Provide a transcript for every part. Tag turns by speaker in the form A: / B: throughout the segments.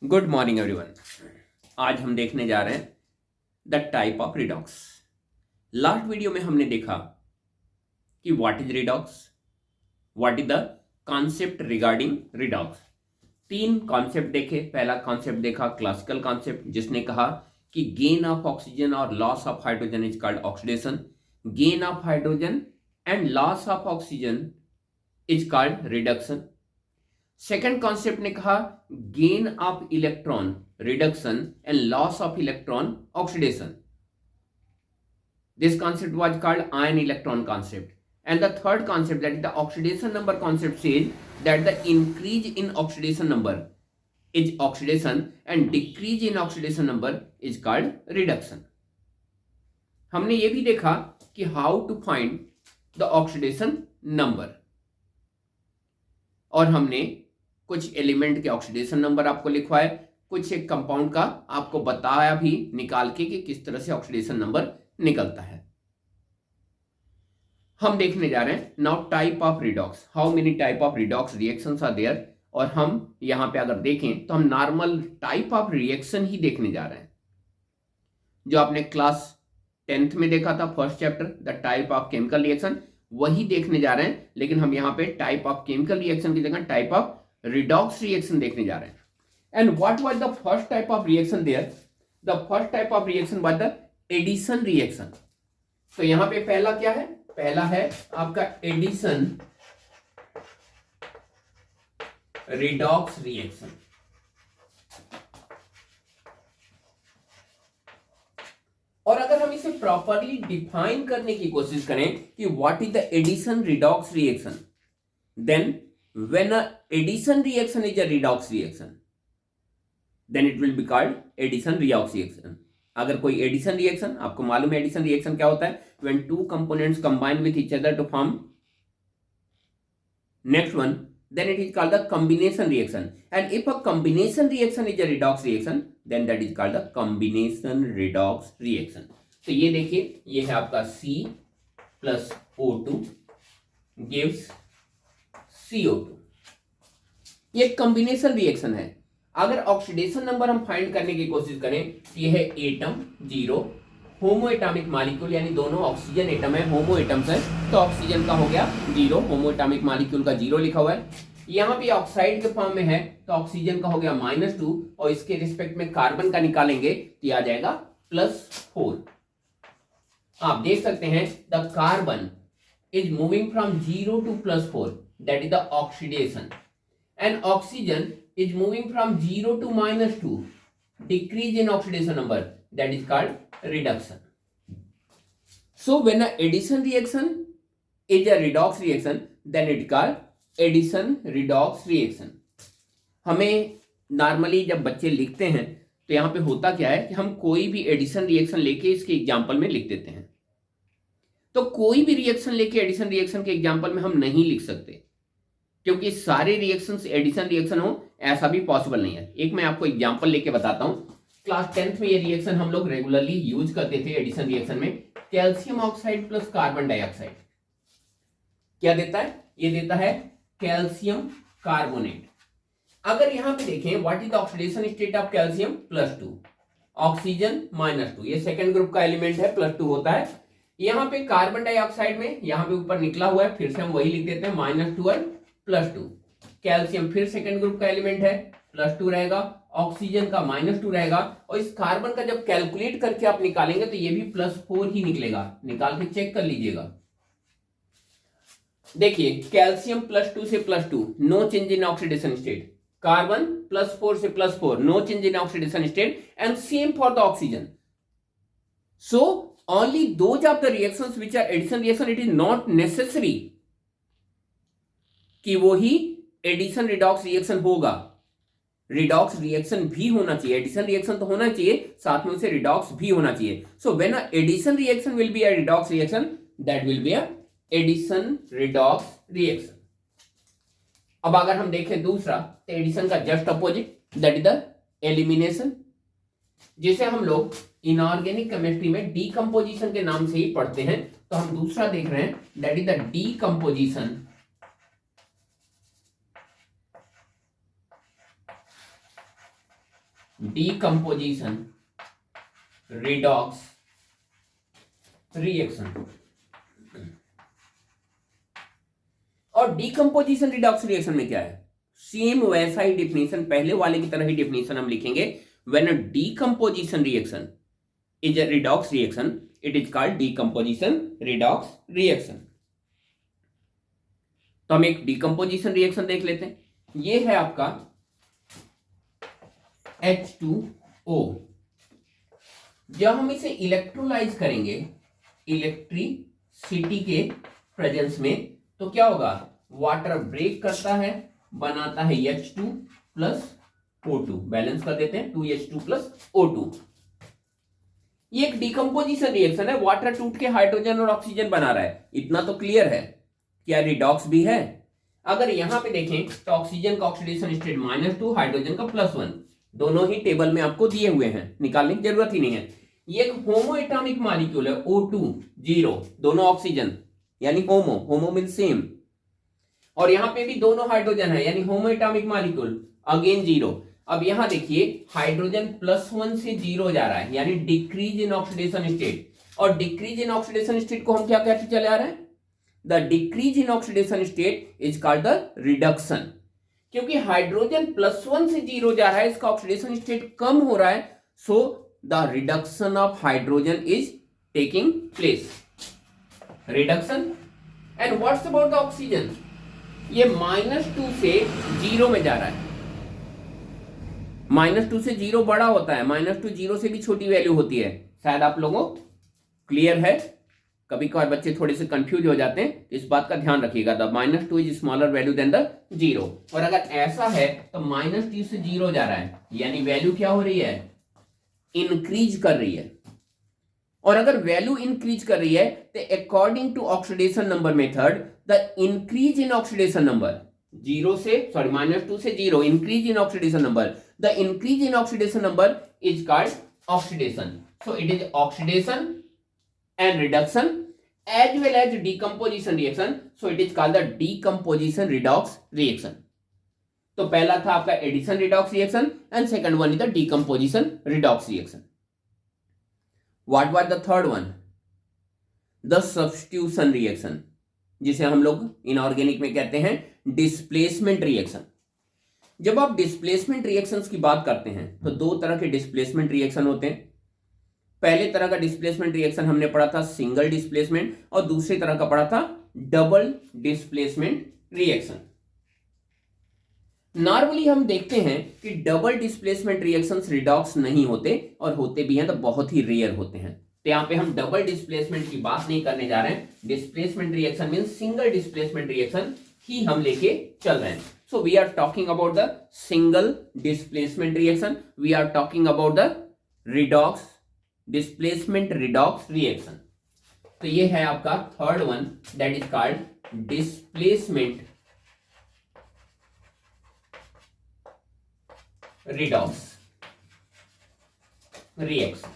A: Good morning everyone. आज हम देखने जा रहे हैं the type of redox. Last video में हमने देखा कि what is redox, what is the concept regarding redox. तीन कॉन्सेप्ट देखे। पहला कॉन्सेप्ट देखा क्लासिकल कॉन्सेप्ट, जिसने कहा कि गेन ऑफ ऑक्सीजन और loss of hydrogen is called oxidation, gain of hydrogen and loss of oxygen is called reduction. Second concept ने कहा gain of electron reduction and loss of electron oxidation. This concept was called ion electron concept. And the third concept, that is the oxidation number concept, says that the increase in oxidation number is oxidation and decrease in oxidation number is called reduction. हमने ये भी देखा कि how to find the oxidation number, और हमने कुछ element के oxidation number आपको लिखवाए, कुछ एक कंपाउंड का आपको बताया भी निकाल के कि किस तरह से ऑक्सीडेशन नंबर निकलता है। हम देखने जा रहे हैं now type of redox, how many type of redox reactions are there. और हम यहां पे अगर देखें तो हम नॉर्मल टाइप ऑफ रिएक्शन ही देखने जा रहे हैं, जो आपने क्लास 10th में देखा था, first chapter the type of chemical reaction, वही देखने जा रहे हैं। लेकिन हम यहाँ पे टाइप ऑफ केमिकल रिएक्शन की जगह टाइप ऑफ रिडॉक्स रिएक्शन देखने जा रहे हैं। And what was the first type of reaction there? The first type of reaction was the addition reaction. तो यहां पे पहला क्या है? पहला है आपका एडिशन रिडॉक्स रिएक्शन। और अगर हम इसे प्रॉपरली डिफाइन करने की कोशिश करें कि what is the addition redox reaction, then when a addition reaction is a redox reaction, then it will be called addition redox reaction. अगर कोई एडिशन रिएक्शन, आपको मालूम है एडिशन रिएक्शन क्या होता है? when two components combine with each other to form next one, then it is called the combination reaction. And if a combination reaction is a redox reaction, then that is called the combination redox reaction. तो ये देखिए, ये है आपका C plus O2 gives CO2। ये combination reaction है। अगर oxidation number हम फाइंड करने की कोशिश करें तो ये है एटम 0, होमो एटॉमिक मॉलिक्यूल, यानी दोनों ऑक्सीजन एटम है, होमो एटम्स है, तो ऑक्सीजन का हो गया 0, होमो एटॉमिक मॉलिक्यूल का 0 लिखा हुआ है। यहाँ पे ऑक्साइड के फॉर्म में है तो ऑक्सीजन का हो गया -2, और इसके रिस्पेक्ट में कार्बन का निकालेंगे तो आ जाएगा +4। आप देख सकते हैं the carbon is moving from 0 to +4, that is the oxidation, and oxygen is moving from 0 to -2, decrease in oxidation number, that is called reduction. So when a addition reaction is a redox reaction, then it is called addition redox reaction. हमें normally जब बच्चे लिखते हैं तो यहाँ पे होता क्या है कि हम कोई भी एडिशन रिएक्शन लेके इसके एग्जाम्पल में लिख देते हैं। तो कोई भी रिएक्शन लेके एडिशन रिएक्शन के एग्जाम्पल में हम नहीं लिख सकते, क्योंकि सारे रिएक्शंस एडिशन रिएक्शन हो ऐसा भी पॉसिबल नहीं है। एक मैं आपको एग्जांपल लेके बताता हूं। क्लास 10th में ये रिएक्शन हम लोग रेगुलरली यूज करते थे एडिशन रिएक्शन में। Calcium oxide plus carbon dioxide क्या देता है? ये देता है कैल्शियम कार्बोनेट। अगर यहां पे देखें what is the oxidation state of calcium? +2, oxygen -2, ये सेकेंड ग्रुप का एलिमेंट है, +2 होता है। यहां पे कार्बन डाइऑक्साइड में यहां पे ऊपर निकला हुआ है, फिर से हम वही लिख देते हैं -2 और +2। कैल्शियम फिर सेकेंड ग्रुप का एलिमेंट है, +2 रहेगा, ऑक्सीजन का -2 रहेगा, और इस कार्बन का जब कैलकुलेट करके आप निकालेंगे तो ये भी +4 ही निकलेगा। निकाल के चेक कर लीजिएगा। देखिए कैल्शियम +2 से +2, no change in oxidation state. Carbon +4 से +4, no change in oxidation state, and same for the oxygen. So only those of the reactions which are addition reaction, it is not necessary कि वो ही addition redox reaction होगा। Redox reaction भी होना चाहिए, addition reaction तो होना चाहिए, साथ में उसे रिडॉक्स भी होना चाहिए। So when a addition reaction will be a redox reaction, that will be a addition redox reaction. अब अगर हम देखें दूसरा, तो एडिशन का just opposite, that is the elimination, जिसे हम लोग इनऑर्गेनिक केमिस्ट्री में डीकंपोजिशन के नाम से ही पढ़ते हैं। तो हम दूसरा देख रहे हैं, that is the decomposition decomposition redox reaction. और डीकंपोजिशन रिडॉक्स रिएक्शन में क्या है, सेम वैसा ही डिफिनेशन, पहले वाले की तरह ही डिफिनेशन हम लिखेंगे। When a decomposition reaction is a redox reaction it is called decomposition redox reaction. तो हम एक डीकंपोजिशन रिएक्शन देख लेते हैं। ये है आपका H2O। जब हम इसे इलेक्ट्रोलाइज करेंगे इलेक्ट्रिसिटी के प्रेजेंस में, तो क्या होगा, वाटर ब्रेक करता है, बनाता है H2 प्लस O2, बैलेंस कर देते हैं 2H2 प्लस O2। ये एक डिकम्पोजिशन रिएक्शन है, वाटर टूट के हाइड्रोजन और ऑक्सीजन बना रहा है, इतना तो क्लियर है। क्या रिडॉक्स भी है? अगर यहां पे देखें तो ऑक्सीजन का ऑक्सीडेशन स्टेट -2, हाइड्रोजन का +1, दोनों ही टेबल में आपको दिए हुए हैं, निकालने की जरूरत ही नहीं है। ये एक होमो एटॉमिक मॉलिक्यूल है, O2 0, दोनों ऑक्सीजन यानी होमो, होमो मींस सेम, और यहां पे भी दोनों हाइड्रोजन है यानी होमो एटॉमिक मॉलिक्यूल, अगेन 0। अब यहां देखिए हाइड्रोजन +1 से 0 जा रहा है यानी डिक्रीज इन ऑक्सीडेशन स्टेट, और डिक्रीज इन ऑक्सीडेशन स्टेट को हम क्या कहते चले आ रहे हैं, the decrease in oxidation state is called the reduction. क्योंकि हाइड्रोजन +1 से 0 जा रहा है, इसका ऑक्सीडेशन स्टेट कम हो रहा है, so the reduction of hydrogen is taking place, reduction. And what's about the oxygen, ये -2 से 0 में जा रहा है, -2 से 0 बड़ा होता है, -2 0 से भी छोटी वैल्यू होती है, शायद आप लोगों क्लियर है। कभी कभार बच्चे थोड़े से कंफ्यूज हो जाते हैं, इस बात का ध्यान रखिएगा, the -2 is smaller value than the 0। और अगर ऐसा है तो -2 से 0 जा रहा है यानी वैल्यू क्या हो रही है, इंक्रीज कर रही है। और अगर वैल्यू इंक्रीज कर रही है तो according to oxidation number method, the increase in oxidation number -2 से 0, increase in oxidation number, the increase in oxidation number is called oxidation. So it is oxidation and reduction as well as decomposition reaction, so it is called the decomposition redox reaction। तो पहला था आपका addition redox reaction and second one is the decomposition redox reaction। What was the third one? The substitution reaction, जिसे हम लोग inorganic में कहते हैं डिस्प्लेसमेंट रिएक्शन। जब आप डिस्प्लेसमेंट रिएक्शंस की बात करते हैं तो दो तरह के डिस्प्लेसमेंट रिएक्शन होते हैं। पहले तरह का डिस्प्लेसमेंट रिएक्शन हमने पढ़ा था सिंगल डिस्प्लेसमेंट, और दूसरी तरह का पढ़ा था डबल डिस्प्लेसमेंट रिएक्शन। नॉर्मली हम देखते हैं कि डबल डिस्प्लेसमेंट रिएक्शंस रिडॉक्स नहीं होते, और होते भी हैं तो बहुत ही रेयर होते हैं। तो यहां पे हम डबल डिस्प्लेसमेंट की बात नहीं करने जा रहे हैं, displacement reaction means single displacement reaction ही हम लेके चल रहे हैं। So we are talking about the single displacement reaction, we are talking about the redox displacement redox reaction. तो ये है आपका third one, that is called displacement redox reaction.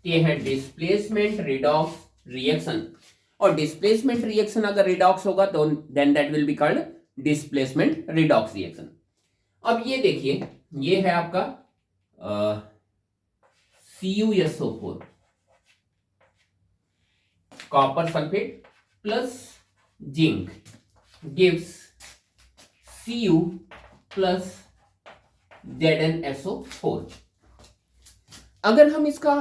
A: ये है डिस्प्लेसमेंट रिडॉक्स रिएक्शन, और डिस्प्लेसमेंट रिएक्शन अगर redox होगा तो then that will be called displacement redox reaction. अब ये देखिए, ये है आपका CuSO4 copper sulphate plus zinc gives Cu plus ZnSO4। अगर हम इसका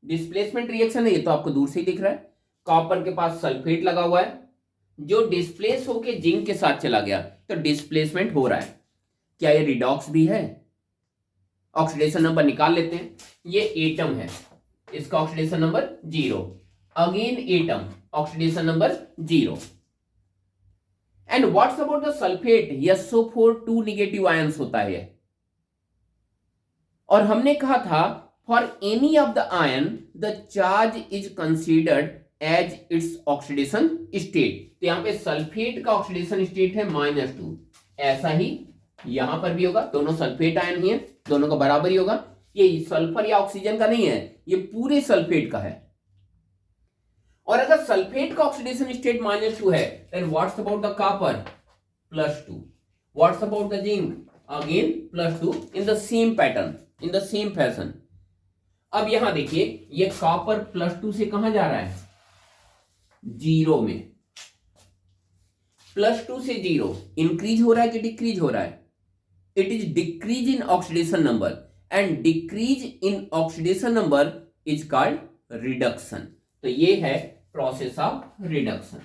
A: डिस्प्लेसमेंट रिएक्शन है, ये तो आपको दूर से ही दिख रहा है, कॉपर के पास सल्फेट लगा हुआ है जो डिस्प्लेस होके जिंक के साथ चला गया, तो डिस्प्लेसमेंट हो रहा है। क्या ये रिडॉक्स भी है? ऑक्सीडेशन नंबर निकाल लेते हैं। ये एटम है, इसका oxidation number 0, again atom, oxidation number 0। And what's about the sulphate, SO4 2 negative ions होता है। और हमने कहा था for any of the ion the charge is considered as its oxidation state. तो यहां पे सल्फेट का ऑक्सीडेशन स्टेट है -2, ऐसा ही यहां पर भी होगा, दोनों सल्फेट आयन ही है, दोनों का बराबर ही होगा। ये सल्फर या ऑक्सीजन का नहीं है, ये पूरे सल्फेट का है। और अगर सल्फेट का ऑक्सीडेशन स्टेट -2 है, then what's about the copper +2, what's about the zinc again +2 in the same pattern, in the same fashion. अब यहां देखिए ये कॉपर +2 से कहां जा रहा है, 0 में। +2 से 0 इंक्रीज हो रहा है कि डिक्रीज हो रहा है, it is decrease in oxidation number, and decrease in oxidation number is called reduction. तो ये है process of reduction.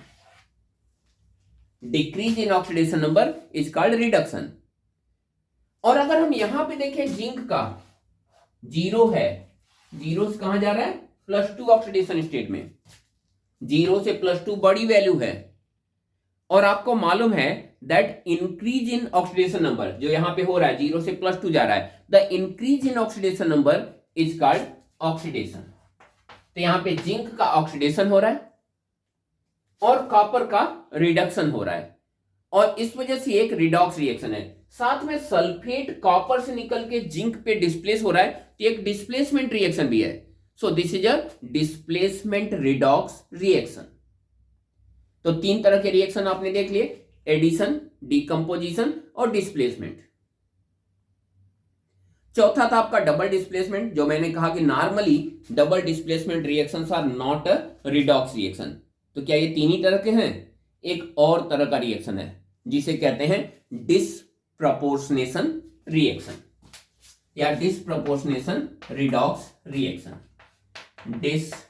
A: Decrease in oxidation number is called reduction. और अगर हम यहां पे देखें जिंक का 0 है, 0 से कहां जा रहा है, +2 ऑक्सीडेशन स्टेट में। 0 से +2 बड़ी वैल्यू है, और आपको मालूम है that increase in oxidation number जो यहां पे हो रहा है, 0 से +2 जा रहा है, the increase in oxidation number is called oxidation. तो यहां पे जिंक का ऑक्सीडेशन हो रहा है और कॉपर का रिडक्शन हो रहा है, और इस वजह से एक रिडॉक्स रिएक्शन है। साथ में सल्फेट कॉपर से निकल के जिंक पे डिस्प्लेस हो रहा है, तो एक डिस्प्लेसमेंट रिएक्शन भी है। So this is a displacement redox reaction. तो 3 तरह के रिएक्शन आपने देख लिए, एडिशन, डिकम्पोजिशन और डिस्प्लेसमेंट। चौथा था आपका डबल डिस्प्लेसमेंट, जो मैंने कहा कि normally double displacement reactions are not a redox reaction. तो क्या ये 3 ही तरह के हैं? एक और तरह का रिएक्शन है जिसे कहते हैं डिसप्रपोर्शनेशन रिएक्शन या disproportionation redox reaction. Disproportionation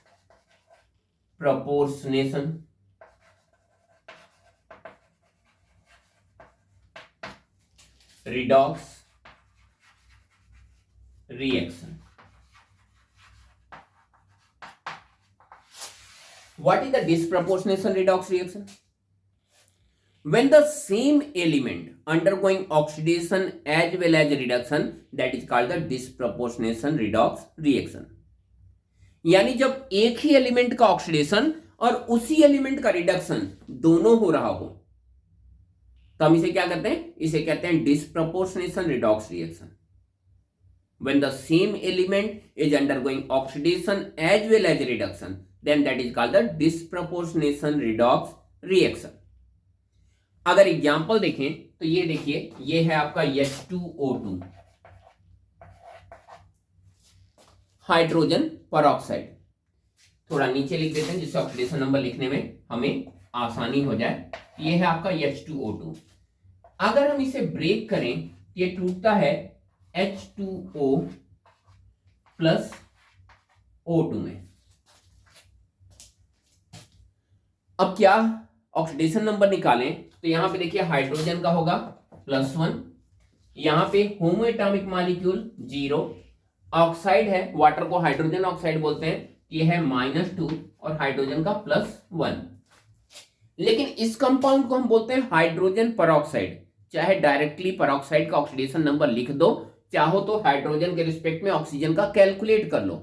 A: redox reaction. What is the disproportionation redox reaction? When the same element undergoing oxidation as well as reduction, that is called the disproportionation redox reaction. यानी जब एक ही element का oxidation और उसी element का reduction दोनों हो रहा हो, तो हम इसे क्या कहते हैं? इसे कहते हैं disproportionation redox reaction. When the same element is undergoing oxidation as well as reduction, then that is called the disproportionation redox reaction. अगर एग्जांपल देखें तो ये देखिए, ये है आपका H2O2 हाइड्रोजन परऑक्साइड। थोड़ा नीचे लिख देते हैं जिससे ऑक्सीडेशन नंबर लिखने में हमें आसानी हो जाए। ये है आपका H2O2। अगर हम इसे ब्रेक करें, ये टूटता है H2O प्लस O2 में। अब क्या ऑक्सीडेशन नंबर निकालें, तो यहां पे देखिए हाइड्रोजन का होगा +1, यहां पे होमो एटॉमिक मॉलिक्यूल 0, ऑक्साइड है, वाटर को हाइड्रोजन ऑक्साइड बोलते हैं, ये है -2 और हाइड्रोजन का +1। लेकिन इस कंपाउंड को हम बोलते हैं हाइड्रोजन परऑक्साइड। चाहे डायरेक्टली परऑक्साइड का ऑक्सीडेशन नंबर लिख दो, चाहो तो हाइड्रोजन के रिस्पेक्ट में ऑक्सीजन का कैलकुलेट कर लो।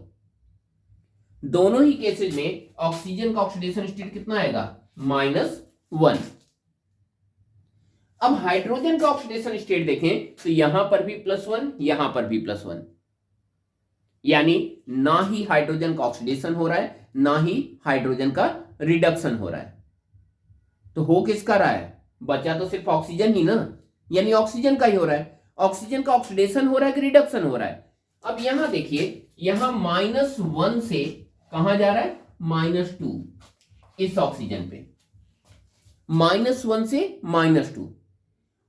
A: दोनों ही केसेस में ऑक्सीजन का ऑक्सीडेशन स्टेट कितना आएगा? -1। अब हाइड्रोजन का ऑक्सीडेशन स्टेट देखें तो यहां पर भी +1, यहां पर भी +1, यानी ना ही हाइड्रोजन का ऑक्सीडेशन हो रहा है, ना ही हाइड्रोजन का रिडक्शन हो रहा है। तो हो किसका रहा है? बचा तो सिर्फ ऑक्सीजन ही ना, यानी ऑक्सीजन का ही हो रहा है। ऑक्सीजन का ऑक्सीडेशन हो रहा है कि रिडक्शन हो रहा है? अब यहां देखिए, यहां -1 से कहां जा रहा है? -2 इस ऑक्सीजन पे, -1 से -2,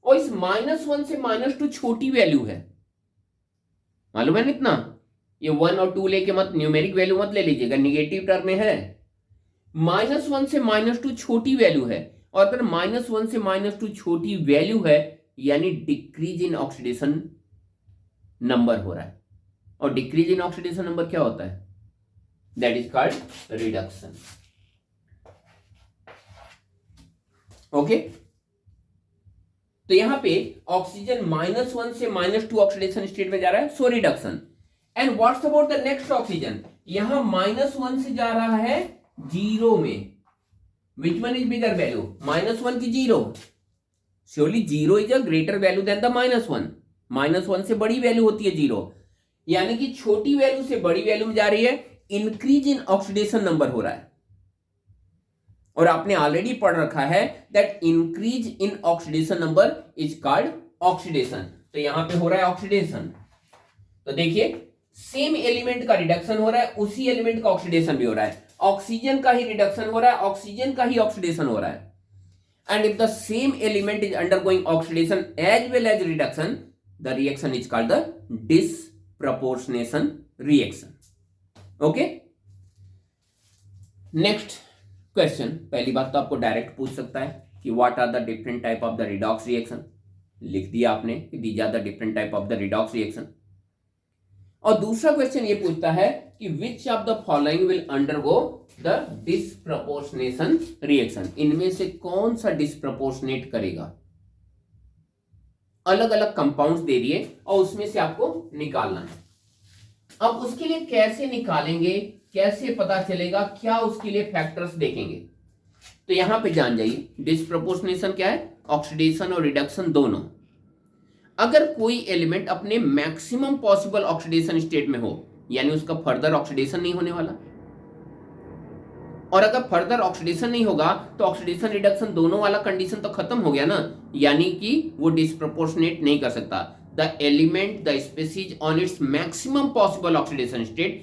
A: और इस -1 से -2 छोटी वैल्यू है, मालूम है ना इतना? ये 1 और 2 लेके मत, न्यूमेरिक वैल्यू मत ले लीजिएगा, निगेटिव टर्म में है। -1 से -2 छोटी वैल्यू है, और अगर -1 से -2 छोटी वैल्यू है यानी डिक्रीज इन ऑक्सीडेशन नंबर हो रहा है। और डिक्रीज इन ऑक्सीडेशन नंबर क्या होता है? That is called reduction. Okay, तो यहां पे ऑक्सीजन -1 से -2 ऑक्सीडेशन स्टेट में जा रहा है, so reduction. And what's about the next oxygen? यहां -1 से जा रहा है 0 में। Which one is bigger value? -1 की 0? Surely 0 is a greater value than the -1. -1 से बड़ी वैल्यू होती है 0, यानी कि छोटी वैल्यू से बड़ी वैल्यू में जा रही है, इंक्रीज इन ऑक्सीडेशन नंबर हो रहा है। और आपने ऑलरेडी पढ़ रखा है that increase in oxidation number is called oxidation. तो यहां पे हो रहा है ऑक्सीडेशन। तो देखिए सेम एलिमेंट का रिडक्शन हो रहा है, उसी एलिमेंट का ऑक्सीडेशन भी हो रहा है। ऑक्सीजन का ही रिडक्शन हो रहा है, ऑक्सीजन का ही ऑक्सीडेशन हो रहा है। And if the same element is undergoing oxidation as well as reduction, the reaction is called the disproportionation reaction. Okay? Next question. पहली बात तो आपको डायरेक्ट पूछ सकता है कि what are the different type of the redox reaction. लिख दिया आपने कि these are the different type of the redox reaction. और दूसरा क्वेश्चन ये पूछता है कि which of the following will undergo the disproportionation reaction. इनमें से कौन सा डिस्प्रपोर्शनेट करेगा। अलग अलग कंपाउंड्स दे दिए और उसमें से आपको निकालना है। अब उसके लिए कैसे निकालेंगे, कैसे पता चलेगा, क्या उसके लिए फैक्टर्स देखेंगे। तो यहां पे जान जाइए डिस्प्रपोर्शनेशन क्या है, ऑक्सीडेशन और रिडक्शन दोनों। अगर कोई एलिमेंट अपने मैक्सिमम पॉसिबल ऑक्सीडेशन स्टेट में हो, यानी उसका फर्दर ऑक्सीडेशन नहीं होने वाला, और अगर फर्दर ऑक्सीडेशन नहीं होगा तो ऑक्सीडेशन रिडक्शन दोनों वाला कंडीशन तो खत्म हो गया ना, यानी कि वो डिस्प्रपोर्शनेट नहीं कर सकता। The element the species on its maximum possible oxidation state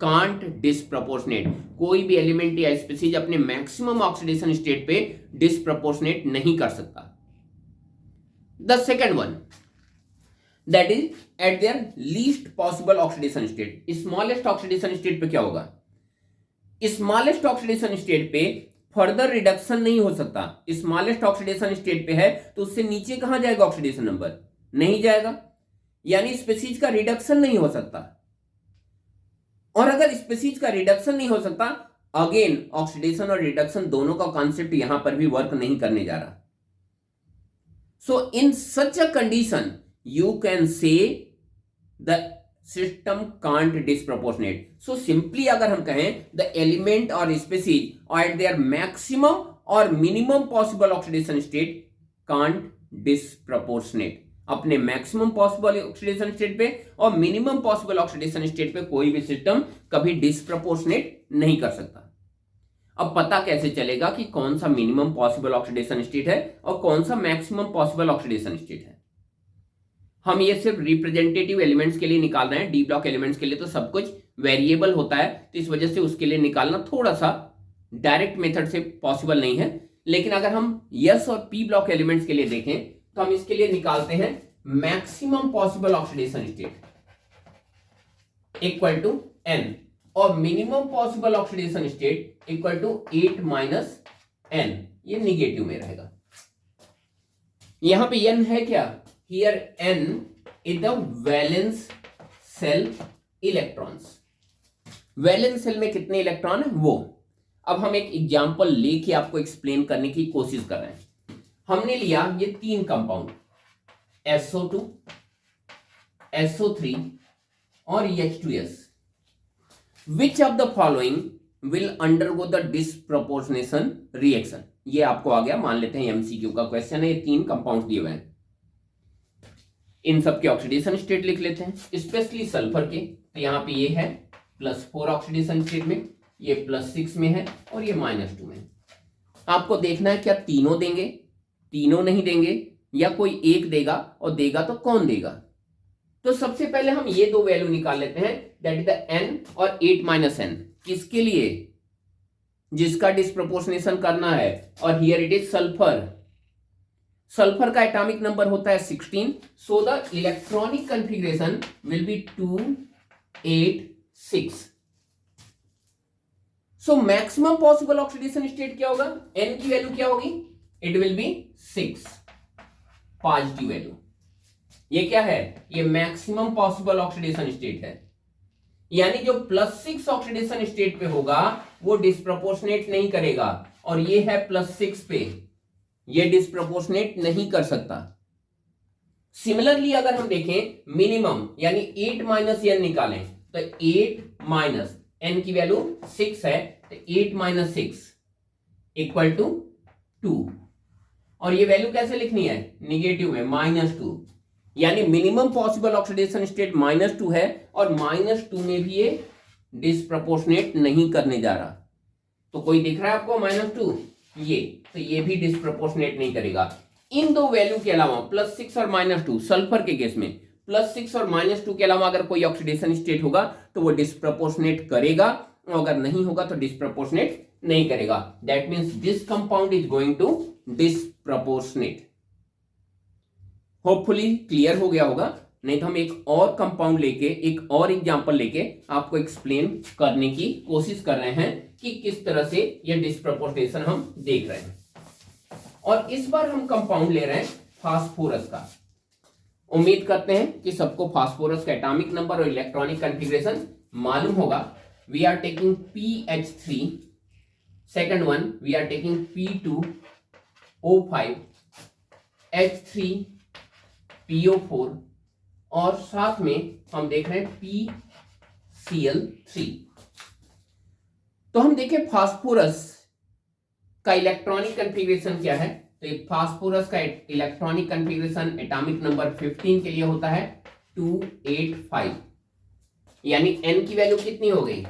A: can't disproportionate. कोई भी एलिमेंट या स्पीसीज अपने मैक्सिमम ऑक्सीडेशन स्टेट पे डिस्प्रपोर्शनेट नहीं कर सकता। The second one, that is eight there least possible oxidation state. Smallest oxidation state पे क्या होगा, स्मॉलेस्ट ऑक्सीडेशन स्टेट पे फर्दर रिडक्शन नहीं हो सकता। स्मॉलेस्ट ऑक्सीडेशन स्टेट पे है तो उससे नीचे कहां जाएगा ऑक्सीडेशन नंबर, नहीं जाएगा, यानी स्पीसीज का रिडक्शन नहीं हो सकता। और अगर स्पीसीज का रिडक्शन नहीं हो सकता, अगेन ऑक्सीडेशन और रिडक्शन दोनों का कॉन्सेप्ट यहां पर भी वर्क नहीं करने जा रहा। So in such a condition you can say the system can't disproportionate. So simply अगर हम कहें the element or species at their maximum और minimum possible oxidation state can't disproportionate. अपने मैक्सिमम पॉसिबल ऑक्सीडेशन स्टेट पे और minimum possible oxidation state पे कोई भी सिस्टम कभी डिस्प्रपोर्शनेट नहीं कर सकता। अब पता कैसे चलेगा कि कौन सा मिनिमम पॉसिबल ऑक्सीडेशन स्टेट है और कौन सा मैक्सिमम पॉसिबल ऑक्सीडेशन स्टेट है। हम ये सिर्फ रिप्रेजेंटेटिव एलिमेंट्स के लिए निकाल रहे हैं, डी ब्लॉक एलिमेंट्स के लिए तो सब कुछ वेरिएबल होता है, तो इस वजह से उसके लिए निकालना थोड़ा सा डायरेक्ट मेथड से पॉसिबल नहीं है। लेकिन अगर हम यस और पी ब्लॉक एलिमेंट्स के लिए देखें तो हम इसके लिए निकालते हैं maximum possible oxidation state equal to N और minimum possible oxidation state equal to 8 minus N. ये निगेटिव में रहेगा। यहां पे एन है क्या, here n is the valence cell electrons। Valence shell में कितने इलेक्ट्रॉन है वो। अब हम एक एग्जांपल लेके आपको एक्सप्लेन करने की कोशिश कर रहे हैं। हमने लिया ये तीन कंपाउंड SO2, SO3 और H2S। Which of the following will undergo the disproportionation reaction. ये आपको आ गया, मान लेते हैं एमसीक्यू का क्वेश्चन है। ये तीन कंपाउंड दिए हुए हैं, इन सब के ऑक्सीडेशन स्टेट लिख लेते हैं, स्पेशली सल्फर के। तो यहां पे ये है +4 ऑक्सीडेशन स्टेट में, ये +6 में है और ये -2 में। आपको देखना है क्या तीनों देंगे, तीनों नहीं देंगे, या कोई एक देगा, और देगा तो कौन देगा। तो सबसे पहले हम ये दो वैल्यू निकाल लेते हैं, दैट इज द n और 8 माइनस n। किसके लिए, जिसका डिस्प्रपोर्शनेशन करना है, और here it is sulphur. Sulphur का एटॉमिक नंबर होता है 16, so the electronic configuration will be 2, 8, 6। So maximum possible oxidation state क्या होगा, n की वैल्यू क्या होगी, it will be 6, positive value. ये क्या है, ये मैक्सिमम पॉसिबल ऑक्सीडेशन स्टेट है, यानी जो +6 ऑक्सीडेशन स्टेट पे होगा वो डिस्प्रपोर्शनेट नहीं करेगा, और ये है +6 पे, ये डिस्प्रपोर्शनेट नहीं कर सकता। सिमिलरली अगर हम देखें मिनिमम, यानी 8 माइनस n निकालें, तो 8 माइनस n की वैल्यू 6 है, तो 8 माइनस 6 इक्वल टू 2, और ये वैल्यू कैसे लिखनी है, निगेटिव में, -2, यानी मिनिमम पॉसिबल ऑक्सीडेशन स्टेट -2 है, और -2 में भी ये डिस्प्रपोर्शनेट नहीं करने जा रहा। तो कोई दिख रहा है आपको -2, ये, तो ये भी डिस्प्रपोर्शनेट नहीं करेगा। इन दो वैल्यू के अलावा +6 और -2, सल्फर के केस में +6 और -2 के अलावा अगर कोई ऑक्सीडेशन स्टेट होगा तो वो डिस्प्रपोर्शनेट करेगा, और अगर नहीं होगा तो डिस्प्रपोर्शनेट नहीं करेगा. That means this compound is going to disproportionate. Hopefully clear हो गया होगा. नहीं तो हम एक और कंपाउंड लेके, एक और एग्जांपल लेके आपको एक्सप्लेन करने की कोशिश कर रहे हैं कि किस तरह से ये डिस्प्रपोर्शनेशन हम देख रहे हैं. और इस बार हम कंपाउंड ले रहे हैं फास्फोरस का. उम्मीद करते हैं कि सबको फास्फोरस का एटॉमिक नंबर और इलेक्ट्रॉनिक कॉन्फ़िगरेशन मालूम होगा. We are taking PH3, second one we are taking P2O5, H3PO4 और साथ में हम देख रहे हैं PCl3. तो हम देखें फास्फोरस का इलेक्ट्रॉनिक कॉन्फ़िगरेशन क्या है. तो फास्फोरस का इलेक्ट्रॉनिक कॉन्फ़िगरेशन एटॉमिक नंबर 15 के लिए होता है 285. यानी N की वैल्यू कितनी हो गई?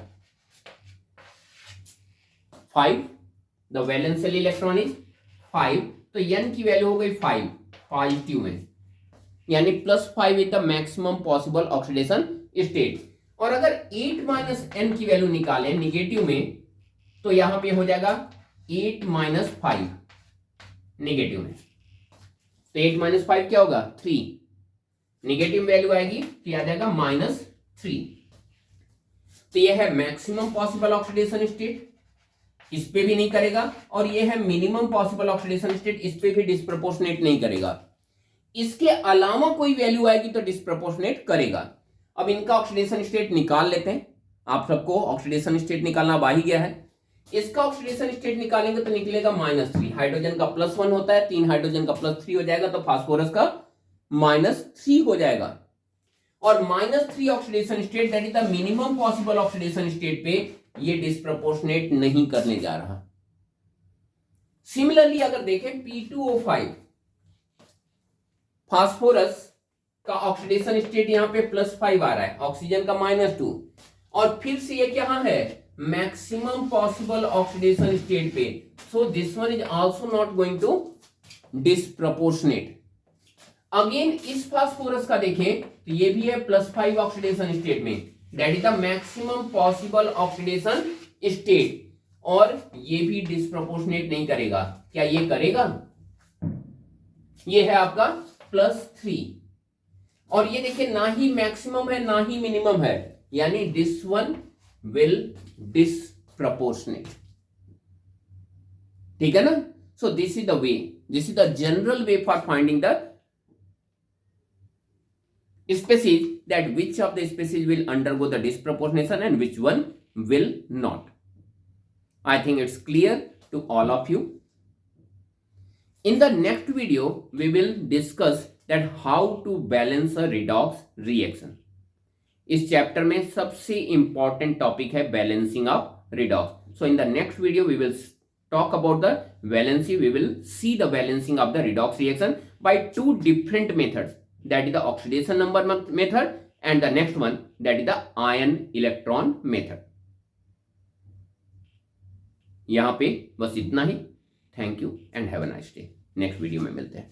A: 5. The वैलेंशियल electron is 5. तो N की वैल्यू हो गई 5 पॉजिटिव में, यानी +5 is the maximum possible oxidation state. और अगर 8 - N की वैल्यू निकालें निगेटिव में तो यहां पे हो जाएगा 8 - 5 नेगेटिव में. तो 8 - 5 क्या होगा? 3. नेगेटिव वैल्यू आएगी तो आ जाएगा -3. तो यह है मैक्सिमम पॉसिबल ऑक्सीडेशन स्टेट, इस पे भी नहीं करेगा. और यह है मिनिमम पॉसिबल ऑक्सीडेशन स्टेट, इस पे भी डिस्प्रपोर्शनेट नहीं करेगा. इसके अलावा कोई वैल्यू आएगी तो डिस्प्रपोर्शनेट करेगा. अब इनका ऑक्सीडेशन स्टेट निकाल लेते हैं. आप सबको ऑक्सीडेशन स्टेट निकालना आ ही गया है. इसका ऑक्सीडेशन स्टेट निकालेंगे तो निकलेगा -3. हाइड्रोजन का +1 होता है, 3 हाइड्रोजन का +3 हो जाएगा, तो फास्फोरस का -3 हो जाएगा. और -3 oxidation state that is the minimum possible oxidation state पे ये डिस्प्रपोर्शनेट नहीं करने जा रहा. सिमिलरली अगर देखें P2O5, फास्फोरस का ऑक्सीडेशन स्टेट यहां पे +5 आ रहा है, ऑक्सीजन का -2, और फिर से ये क्या है? मैक्सिमम पॉसिबल ऑक्सीडेशन स्टेट पे. So this one is also not going to disproportionate. Again इस फास्फोरस का देखें तो ये भी है +5 ऑक्सीडेशन स्टेट में, that is the maximum possible oxidation state, और ये भी डिस्प्रपोर्शनेट नहीं करेगा. क्या ये करेगा? ये है आपका +3. और ये देखिए ना ही मैक्सिमम है ना ही मिनिमम है, यानी दिस वन विल डिस्प्रपोर्शनेट. ठीक है ना? So this is the way, this is the general way for finding the species, that which of the species will undergo the disproportionation and which one will not. I think it's clear to all of you. In the next video we will discuss that how to balance a redox reaction. इस chapter में सबसे important topic है balancing of redox. So in the next video we will talk about the valency. We will see the balancing of the redox reaction by two different methods. That is the oxidation number method and the next one that is the ion electron method. यहां पे बस इतना ही. Thank you and have a nice day. Next video में मिलते हैं.